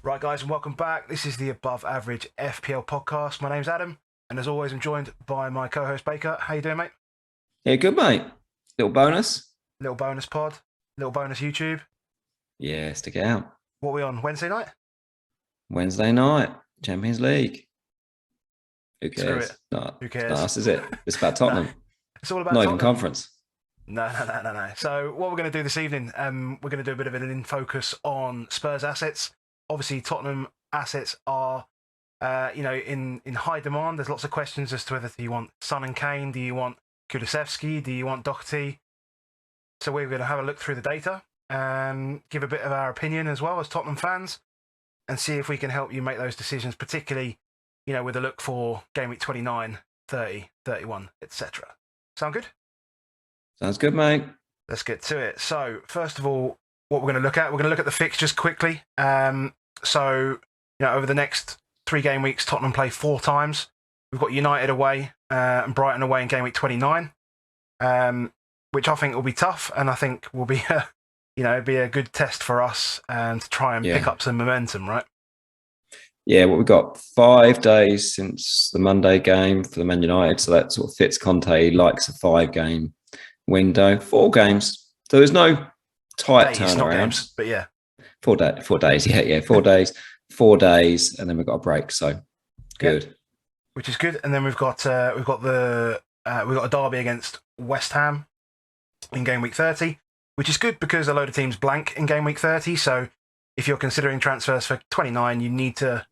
Right, guys, and welcome back. This is the Above Average FPL podcast. My name's Adam, and as always, I'm joined by my co-host Baker. How you doing, mate? Yeah, good, mate. Little bonus. Little bonus pod, little bonus YouTube. Yeah, stick it out. What are we on Wednesday night? Wednesday night, Champions League. Who Screw cares? it. No, Who it's not cares? us, is it? It's about No, Tottenham. it's all about Not even Tottenham. conference. No. So what we're going to do this evening, we're going to do a bit of an in focus on Spurs assets. Obviously, Tottenham assets are, in high demand. There's lots of questions as to whether you want Son and Kane, do you want Kulusevski, do you want Doherty? So we're going to have a look through the data, give a bit of our opinion as well as Tottenham fans, and see if we can help you make those decisions, particularly, with a look for game week 29, 30, 31, etc. Sound good? Sounds good, mate. Let's get to it. So, first of all, what we're going to look at, we're going to look at the fixtures quickly. Over the next 3 game weeks, Tottenham play 4 times. We've got United away and Brighton away in game week 29, which I think will be tough, and I think will be be a good test for us to try and pick up some momentum, right? Yeah, well, we've got 5 days since the Monday game for the Man United, so that sort of fits Conte. He likes a 5-game window. 4 games. So there's no tight Days, not turnaround. games, but yeah. 4 days. Yeah. 4 days. 4 days, and then we've got a break. So good. Yep. Which is good. And then we've got a derby against West Ham in game week 30, which is good because a load of teams blank in game week 30. So if you're considering transfers for 29, you need to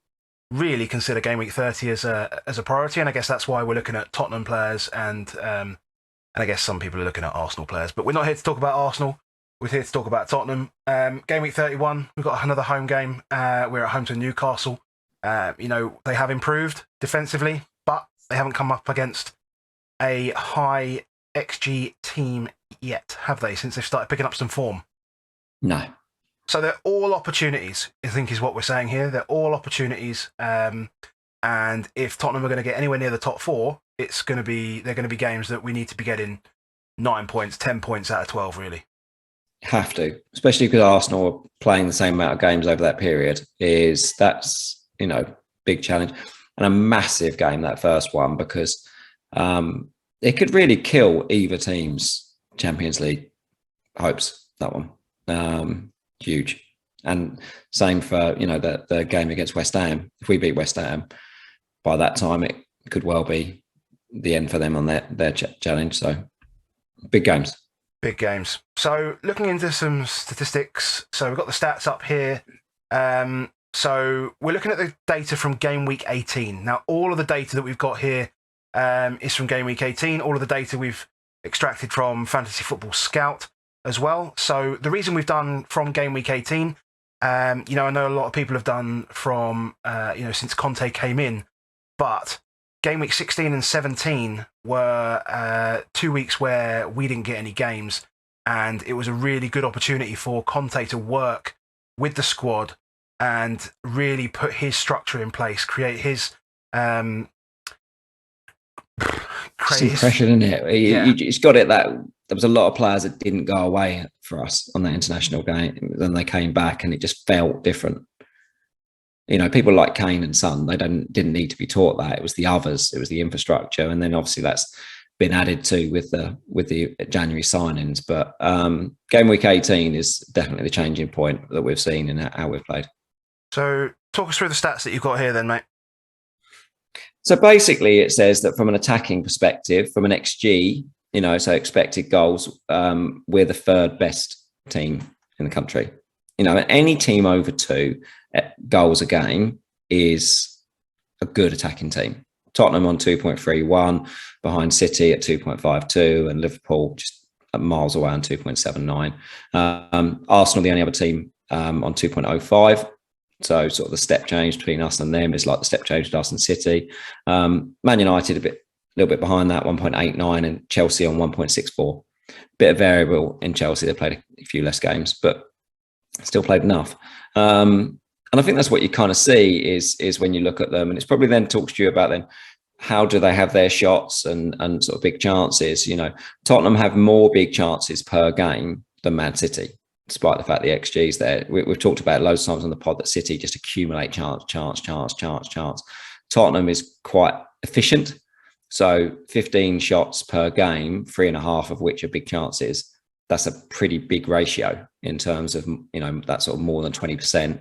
really consider game week 30 as a priority. And I guess that's why we're looking at Tottenham players and I guess some people are looking at Arsenal players. But we're not here to talk about Arsenal. We're here to talk about Tottenham. Game week 31, we've got another home game. We're at home to Newcastle. They have improved defensively, but they haven't come up against a high XG team yet, have they, since they've started picking up some form? No. So they're all opportunities, I think is what we're saying here. They're all opportunities. And if Tottenham are going to get anywhere near the top 4, they're going to be games that we need to be getting 9 points, 10 points out of 12, really. Have to, especially because Arsenal are playing the same amount of games over that period. That's big challenge and a massive game, that first one, because it could really kill either team's Champions League hopes. That one, huge. And same for the game against West Ham. If we beat West Ham, by that time it could well be the end for them on their challenge. So big games. Big games. So looking into some statistics. So we've got the stats up here. So we're looking at the data from game week 18. Now, all of the data that we've got here is from game week 18. All of the data we've extracted from Fantasy Football Scout as well. So the reason we've done from game week 18, I know a lot of people have done from, since Conte came in, but game week 16 and 17 were 2 weeks where we didn't get any games, and it was a really good opportunity for Conte to work with the squad and really put his structure in place, create his some pressure in it. He's got it that there was a lot of players that didn't go away for us on that international game. Then they came back and it just felt different. People like Kane and Son, they didn't need to be taught that. It was the others, it was the infrastructure, and then obviously that's been added to with the January signings. But game week 18 is definitely the changing point that we've seen in how we've played. So talk us through the stats that you've got here then, mate. So basically it says that from an attacking perspective, from an XG, so expected goals, we're the 3rd best team in the country. Any team over 2 goals a game is a good attacking team. Tottenham on 2.31, behind City at 2.52, and Liverpool just miles away on 2.79. Arsenal, the only other team, on 2.05. So sort of the step change between us and them is like the step change between us and City. Man United a little bit behind that, 1.89, and Chelsea on 1.64. Bit of variable in Chelsea. They played a few less games, but still played enough. And I think that's what you kind of see is when you look at them, and it's probably then talks to you about then how do they have their shots and sort of big chances. Tottenham have more big chances per game than Man City. despite the fact the XG is there. We've talked about loads of times on the pod that City just accumulate chance. Tottenham is quite efficient. So 15 shots per game, 3.5 of which are big chances. That's a pretty big ratio in terms of, that sort of more than 20%.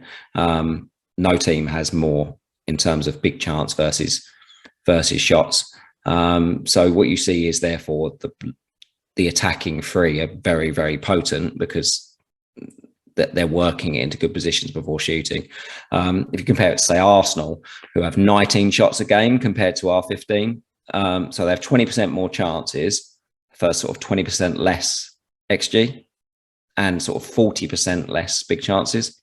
No team has more in terms of big chance versus shots. So what you see is therefore the attacking three are very, very potent because they're working it into good positions before shooting. If you compare it to, say, Arsenal, who have 19 shots a game compared to our 15, so they have 20% more chances for sort of 20% less XG and sort of 40% less big chances.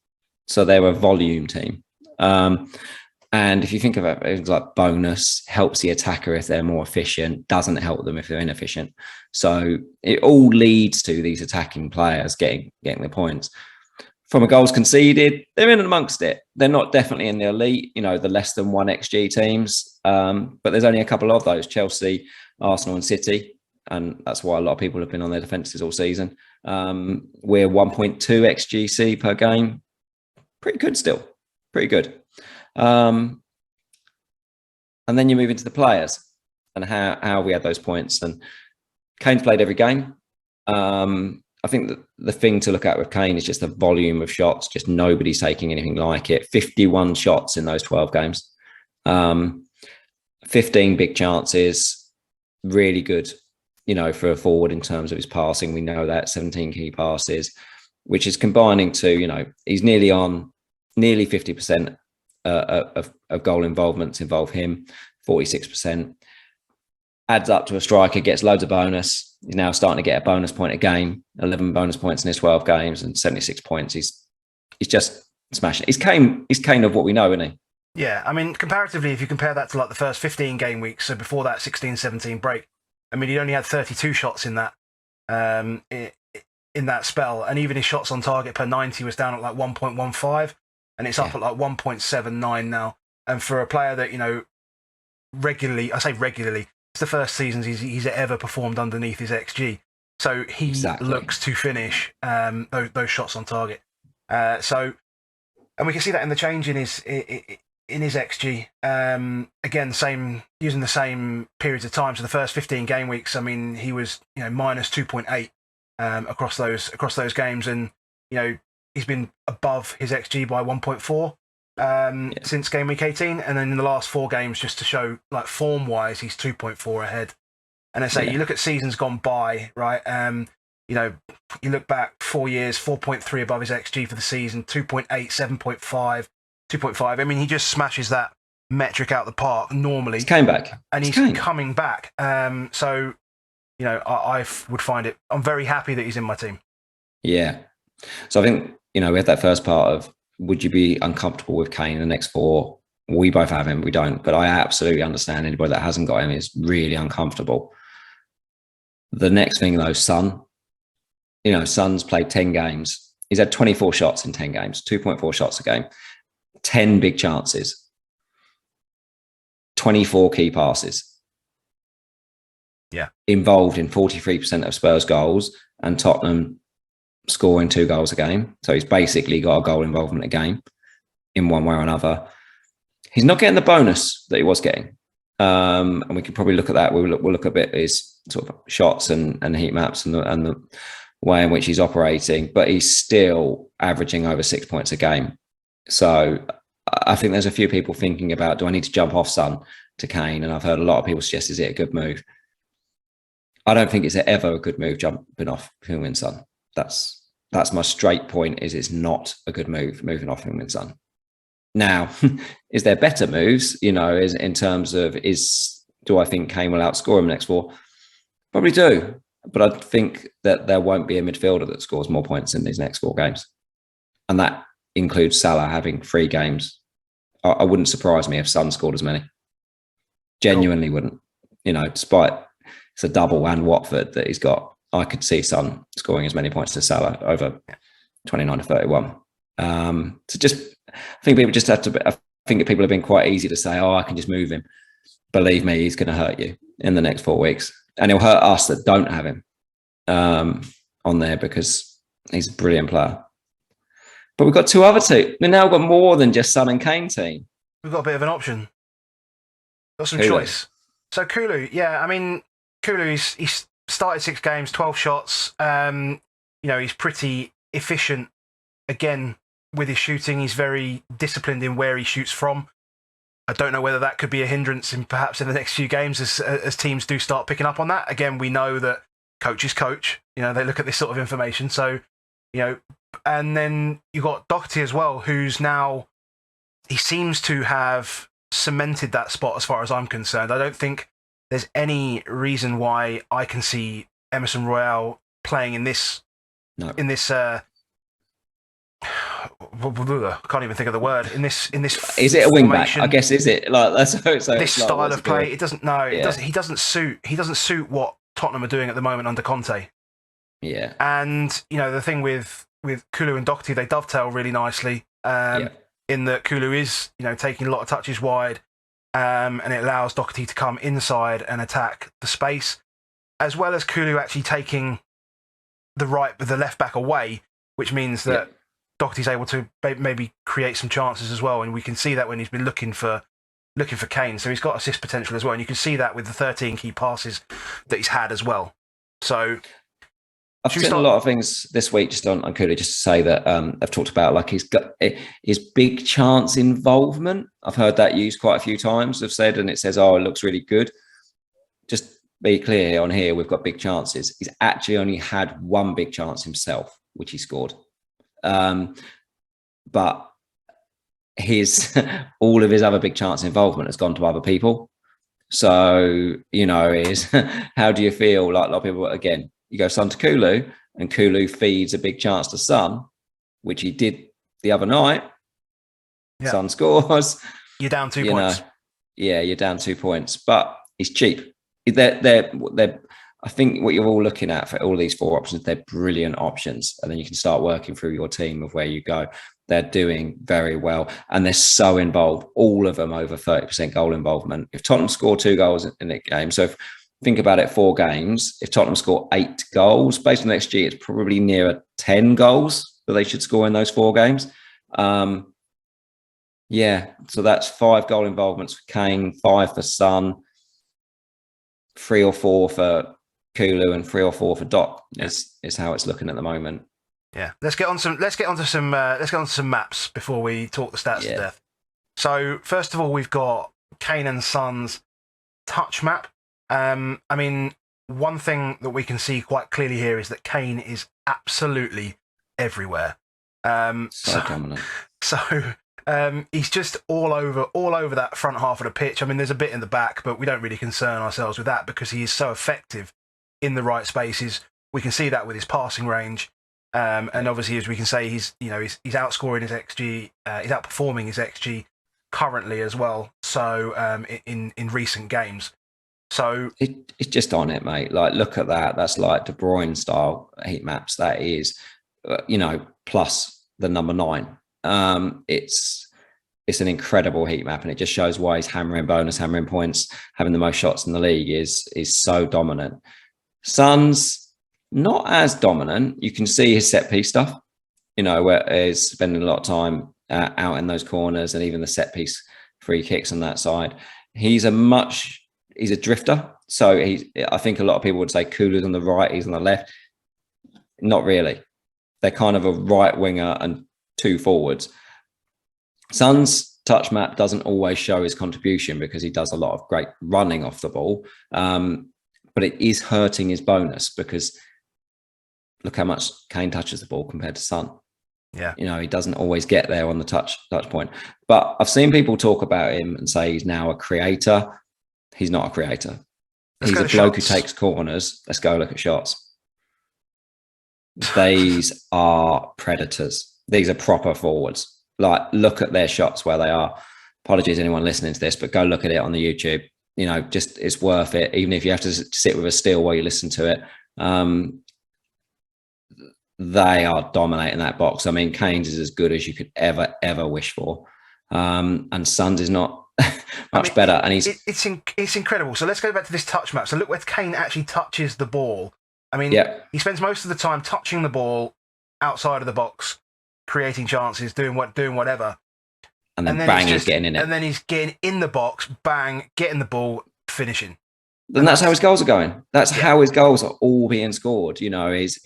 So they're a volume team. And if you think about it, like bonus helps the attacker if they're more efficient, doesn't help them if they're inefficient. So it all leads to these attacking players getting the points. From a goals conceded, they're in amongst it. They're not definitely in the elite, the less than 1 XG teams. But there's only a couple of those, Chelsea, Arsenal and City. And that's why a lot of people have been on their defences all season. We're 1.2 XGC per game. Pretty good still. Pretty good. And then you move into the players and how we had those points. And Kane's played every game. I think that the thing to look at with Kane is just the volume of shots. Just nobody's taking anything like it. 51 shots in those 12 games. 15 big chances. Really good, for a forward in terms of his passing. We know that 17 key passes, which is combining to, he's nearly 50% of goal involvements involve him, 46%. Adds up to a striker, gets loads of bonus. He's now starting to get a bonus point a game, 11 bonus points in his 12 games and 76 points. He's just smashing it. He's Kane of what we know, isn't he? Yeah, I mean, comparatively, if you compare that to like the first 15 game weeks, so before that 16-17 break, I mean, he only had 32 shots in that spell, and even his shots on target per 90 was down at like 1.15, and it's up at like 1.79 now. And for a player that, regularly, it's the first seasons he's ever performed underneath his XG. So he looks to finish those shots on target. And we can see that in the change in his XG. Again, using the same periods of time. So the first 15 game weeks, I mean, he was minus 2.8 across those games, and he's been above his XG by 1.4 since game week 18, and then in the last 4 games, just to show like form wise, he's 2.4 ahead. And I say you look at seasons gone by, right? You look back 4 years, 4.3 above his XG for the season, 2.8, 7.5, 2.5. I mean, he just smashes that metric out the park normally. He came back, and he's coming back. So I would find it. I'm very happy that he's in my team. Yeah. So I think we had that first part of, would you be uncomfortable with Kane in the next 4? We both have him, we don't. But I absolutely understand anybody that hasn't got him is really uncomfortable. The next thing, though, Son. Son's played 10 games. He's had 24 shots in 10 games, 2.4 shots a game, 10 big chances, 24 key passes. Yeah. Involved in 43% of Spurs goals, and Tottenham scoring 2 goals a game. So he's basically got a goal involvement a game in one way or another. He's not getting the bonus that he was getting. And we can probably look at that. We'll look a bit at his sort of shots and heat maps and the way in which he's operating, but he's still averaging over 6 points a game. So I think there's a few people thinking about, do I need to jump off Son to Kane? And I've heard a lot of people suggest, is it a good move? I don't think it's ever a good move jumping off Heung-min Son. That's my straight point, is it's not a good move moving off Heung-min Son. Now, is there better moves, is in terms of, do I think Kane will outscore him next 4? Probably do. But I think that there won't be a midfielder that scores more points in these next 4 games. And that includes Salah having 3 games. I wouldn't surprise me if Son scored as many. Genuinely wouldn't. Despite it's a double and Watford that he's got, I could see Son scoring as many points as Salah over 29 to 31. So I think people just have to, I think people have been quite easy to say, I can just move him. Believe me, he's going to hurt you in the next 4 weeks. And he'll hurt us that don't have him on there, because He's a brilliant player. But we've got two other two. We've now got more than just Son and Kane team. We've got a bit of an option. Got some Kulu. choice. So Kulu, yeah, I mean, Kulu, he's started 6 games, 12 shots. He's pretty efficient. Again, with his shooting, he's very disciplined in where he shoots from. I don't know whether that could be a hindrance perhaps in the next few games as teams do start picking up on that. Again, we know that coach is coach. They look at this sort of information. So, and then you've got Doherty as well, who's now, he seems to have cemented that spot as far as I'm concerned. I don't think there's any reason why I can see Emerson Royale playing in this. No. In this, I can't even think of the word. In this, is it a wing back? I guess is it like that's so this style like, of play? It doesn't. No, yeah. It doesn't. He doesn't suit what Tottenham are doing at the moment under Conte. Yeah. And the thing with Kulu and Doherty, they dovetail really nicely. In that Kulu is taking a lot of touches wide, and it allows Doherty to come inside and attack the space, as well as Kulu actually taking the left back away, which means that Doherty's able to maybe create some chances as well, and we can see that when he's been looking for Kane. So he's got assist potential as well, and you can see that with the 13 key passes that he's had as well. So I've seen a lot of things this week just on Kulu, just to say that I've talked about like he's got his big chance involvement. I've heard that used quite a few times. I've said, and it says, "Oh, it looks really good." Just be clear on here, we've got big chances. He's actually only had one big chance himself, which he scored. But his all of his other big chance involvement has gone to other people. So, is how do you feel? Like a lot of people, again, you go Son to Kulu, and Kulu feeds a big chance to Son, which he did the other night. Yeah. Son scores. You're down 2 points. You're down 2 points, but he's cheap. They're I think what you're all looking at for all these 4 options, they're brilliant options. And then you can start working through your team of where you go. They're doing very well. And they're so involved, all of them over 30% goal involvement. If Tottenham score 2 goals in a game, so think about it, 4 games, if Tottenham score 8 goals, based on the XG, it's probably nearer 10 goals that they should score in those 4 games. So that's 5 goal involvements for Kane, 5 for Son, 3 or 4 for Kulu, and 3 or 4 for Doc is how it's looking at the moment. Yeah, let's get on to some maps before we talk the stats to death. So first of all, we've got Kane and Son's touch map. I mean, one thing that we can see quite clearly here is that Kane is absolutely everywhere. So dominant. So he's just all over that front half of the pitch. I mean, there's a bit in the back, but we don't really concern ourselves with that because he is so effective in the right spaces. We can see that with his passing range. And obviously, as we can say, he's outscoring his XG, he's outperforming his XG currently as well. So in recent games, so it's just on it, mate. Like, look at that. That's like De Bruyne style heat maps. That is, plus the number 9. It's an incredible heat map, and it just shows why he's hammering bonus, hammering points, having the most shots in the league is so dominant. Son's not as dominant. You can see his set piece stuff, where he's spending a lot of time out in those corners, and even the set piece free kicks on that side. He's a drifter. So I think a lot of people would say Kulu's on the right, he's on the left. Not really. They're kind of a right winger and 2 forwards. Son's touch map doesn't always show his contribution because he does a lot of great running off the ball. But it is hurting his bonus because look how much Kane touches the ball compared to Son. Yeah. He doesn't always get there on the touch point. But I've seen people talk about him and say he's now a creator. He's not a creator. He's a bloke who takes corners. Let's go look at shots. These are predators. These are proper forwards. Like, look at their shots where they are. Apologies anyone listening to this, but go look at it on the YouTube. Just it's worth it. Even if you have to sit with a still while you listen to it. They are dominating that box. I mean, Kane's is as good as you could ever wish for. And Son's is not much better. And it's incredible. So let's go back to this touch map. So look where Kane actually touches the ball. I mean, he spends most of the time touching the ball outside of the box, creating chances, doing whatever. And then bang, he's getting in it. And then he's getting in the box, bang, getting the ball, finishing. And that's how his goals are going. That's how his goals are all being scored. You know, is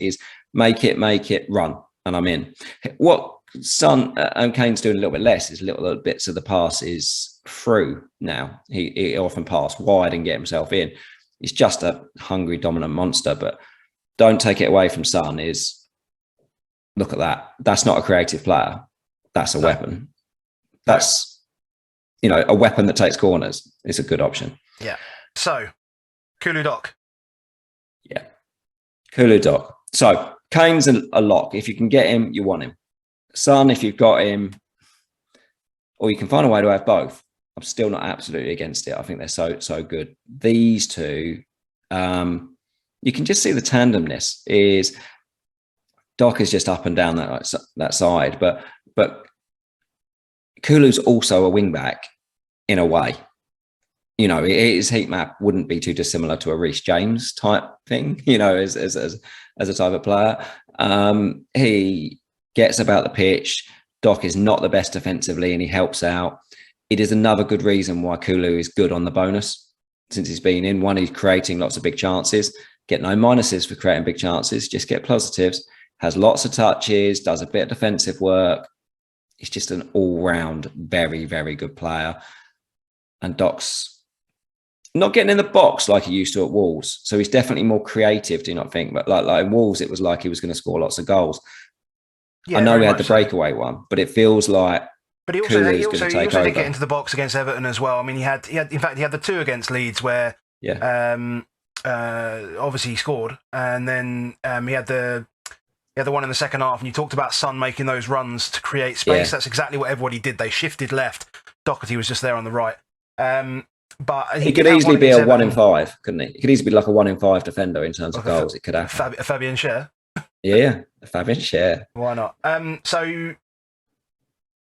make it, run, and I'm in. What Son and Kane's doing a little bit less is little bits of the passes through now. He often pass wide and get himself in. He's just a hungry, dominant monster. But don't take it away from Son. Is look at that. That's not a creative player. That's a weapon. That's, you know, a weapon that takes corners. It's a good option. Yeah. So, Kulu Doc. Yeah. Kulu Doc. So, Kane's a lock. If you can get him, you want him. Son, if you've got him, or you can find a way to have both. I'm still not absolutely against it. I think they're so good. These two, you can just see the tandemness. Is Doc is just up and down that side, but Kulu's also a wing back in a way. You know, his heat map wouldn't be too dissimilar to a Reece James type thing, you know, as a type of player. He gets about the pitch. Doc is not the best defensively and he helps out. It is another good reason why Kulu is good on the bonus since he's been in. One, he's creating lots of big chances. Get no minuses for creating big chances, just get positives. Has lots of touches, does a bit of defensive work. He's just an all-round, very, very good player. And Doc's not getting in the box like he used to at Wolves. So he's definitely more creative, do you not think? But like in Wolves, it was like he was going to score lots of goals. Yeah, I know we had the breakaway one, but it feels like he also did get into the box against Everton as well. I mean, he had the two against Leeds where obviously he scored, and then he had the one in the second half, and you talked about Son making those runs to create space. Yeah. That's exactly what everybody did. They shifted left. Doherty was just there on the right. But he could easily be a 1 in 5, couldn't he? He could easily be like a 1 in 5 defender in terms of goals. It could happen. Fabian Schär. Yeah, Fabian Schär. Why not? So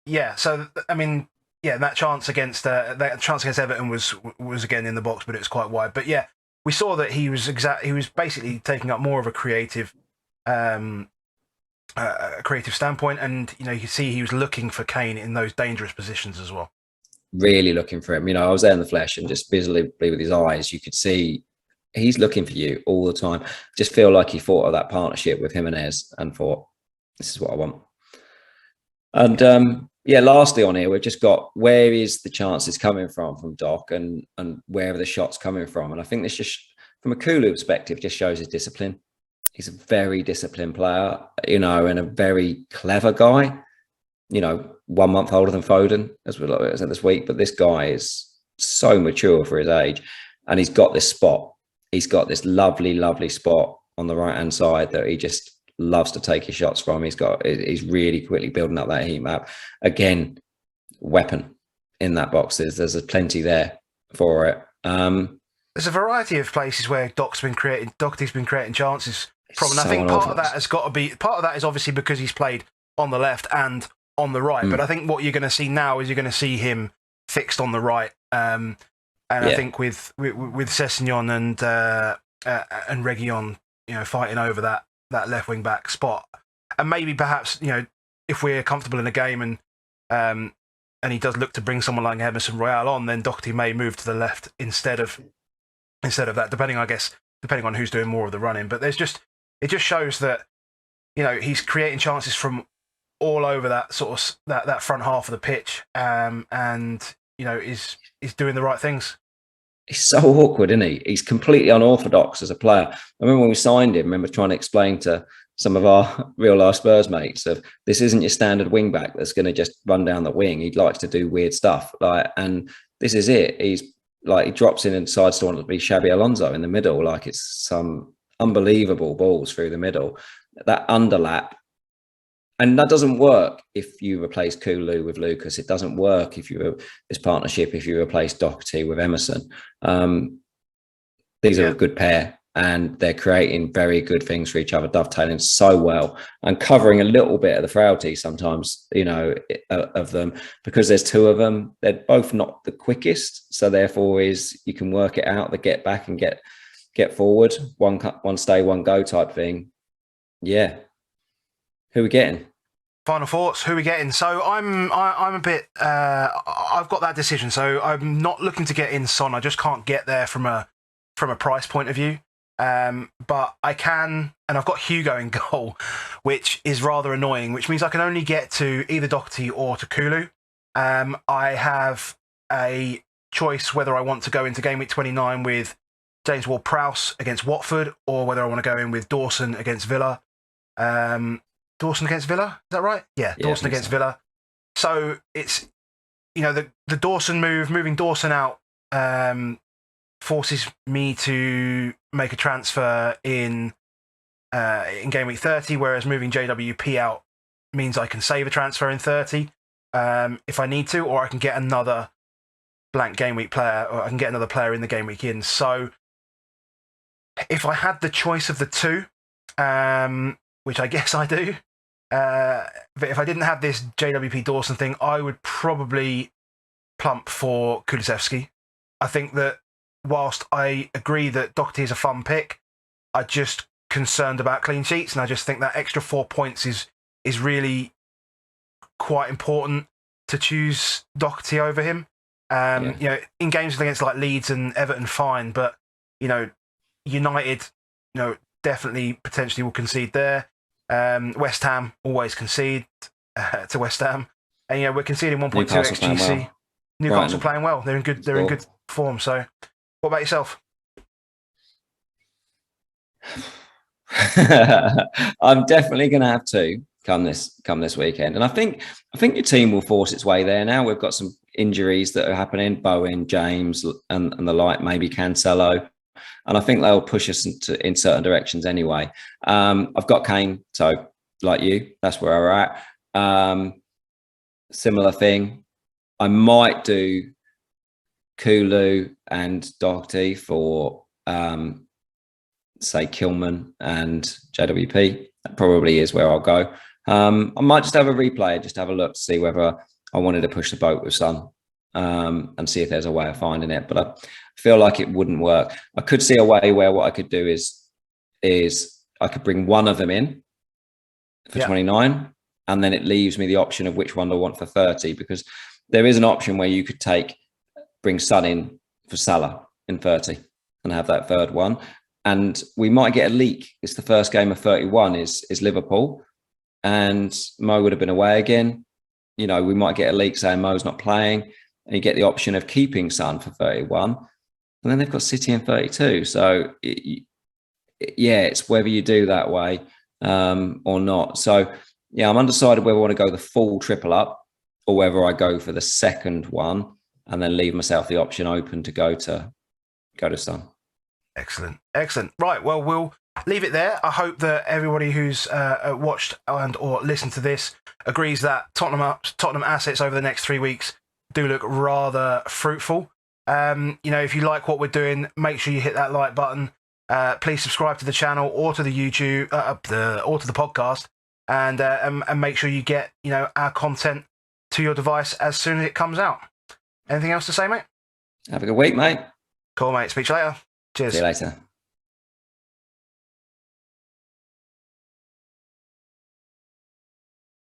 I mean, that chance against Everton was again in the box, but it was quite wide. But yeah, we saw that he was basically taking up more of a creative standpoint, and you know, you could see he was looking for Kane in those dangerous positions as well. Really looking for him. You know, I was there in the flesh and just visibly with his eyes, you could see he's looking for you all the time. Just feel like he thought of that partnership with Jimenez and thought, this is what I want. And lastly on here, we've just got where is the chances coming from Doc and where are the shots coming from? And I think this just, from a Kulu perspective, just shows his discipline. He's a very disciplined player, you know, and a very clever guy. You know, 1 month older than Foden, as we said this week. But this guy is so mature for his age, and he's got this spot. He's got this lovely, lovely spot on the right hand side that he just loves to take his shots from. He's really quickly building up that heat map. Again, weapon in that box. There's plenty there for it. There's a variety of places where Doherty's been creating chances from, and I think part of that is obviously because he's played on the left and on the right. But I think what you're going to see now is you're going to see him fixed on the right. I think with Sessegnon and Reguilon, you know, fighting over that left wing back spot, and maybe perhaps, you know, if we're comfortable in a game and he does look to bring someone like Emerson Royale on, then Doherty may move to the left instead of that, depending on who's doing more of the running. But it just shows that, you know, he's creating chances from all over that sort of that front half of the pitch, and you know, is doing the right things. He's so awkward, isn't he? He's completely unorthodox as a player. I remember when we signed him, I remember trying to explain to some of our real life Spurs mates of this isn't your standard wing back that's going to just run down the wing. He likes to do weird stuff, and this is it. He drops in and decides to want to be Xabi Alonso in the middle, like it's some unbelievable balls through the middle. That underlap. And that doesn't work if you replace Kulu with Lucas. It doesn't work if you this partnership, if you replace Doherty with Emerson. These are a good pair, and they're creating very good things for each other, dovetailing so well and covering a little bit of the frailty sometimes, you know, of them, because there's two of them. They're both not the quickest, so therefore you can work it out, the get back and get forward, one stay, one go type thing. Yeah. Who are we getting? Final thoughts. Who are we getting? So I'm a bit. I've got that decision. So I'm not looking to get in Son. I just can't get there from a price point of view. But I can, and I've got Hugo in goal, which is rather annoying. Which means I can only get to either Doherty or to Kulu. I have a choice whether I want to go into game week 29 with James Ward-Prowse against Watford, or whether I want to go in with Dawson against Villa. Dawson against Villa, is that right? Yeah, Dawson against Villa. So it's, the Dawson moving Dawson out forces me to make a transfer in game week 30, whereas moving JWP out means I can save a transfer in 30 if I need to, or I can get another blank game week player, or I can get another player in the game week in. So if I had the choice of the two, which I guess I do, but if I didn't have this JWP Dawson thing, I would probably plump for Kulusevski. I think that whilst I agree that Doherty is a fun pick, I'm just concerned about clean sheets, and I just think that extra 4 points is really quite important to choose Doherty over him. In games against like Leeds and Everton, fine, but United, definitely potentially will concede there. West Ham always concede to West Ham, and we're conceding 1.2 XGC. Newcastle playing well. They're in good form. So, what about yourself? I'm definitely going to have two come this weekend, and I think your team will force its way there. Now we've got some injuries that are happening: Bowen, James, and the like, maybe Cancelo. And I think they'll push us in certain directions anyway. I've got Kane, so like you, that's where we're at. Similar thing. I might do Kulu and Doherty for, say, Kilman and JWP. That probably is where I'll go. I might just have a replay, just have a look to see whether I wanted to push the boat with Son. And see if there's a way of finding it, but I feel like it wouldn't work. I could see a way where what I could do is I could bring one of them in for 29, and then it leaves me the option of which one I want for 30, because there is an option where you could bring Son in for Salah in 30 and have that third one, and we might get a leak. It's the first game of 31 is Liverpool, and Mo would have been away again. We might get a leak saying Mo's not playing, and you get the option of keeping Son for 31, and then they've got City in 32. So, it's whether you do that way or not. So, I'm undecided whether I want to go the full triple up or whether I go for the second one and then leave myself the option open to go to Son. Excellent. Right, well, we'll leave it there. I hope that everybody who's watched and or listened to this agrees that Tottenham assets over the next 3 weeks do look rather fruitful. If you like what we're doing, make sure you hit that like button. Please subscribe to the channel or to the YouTube or to the podcast, and make sure you get our content to your device as soon as it comes out. Anything else to say, mate? Have a good week, mate. Cool, mate. Speak to you later. Cheers. See you later.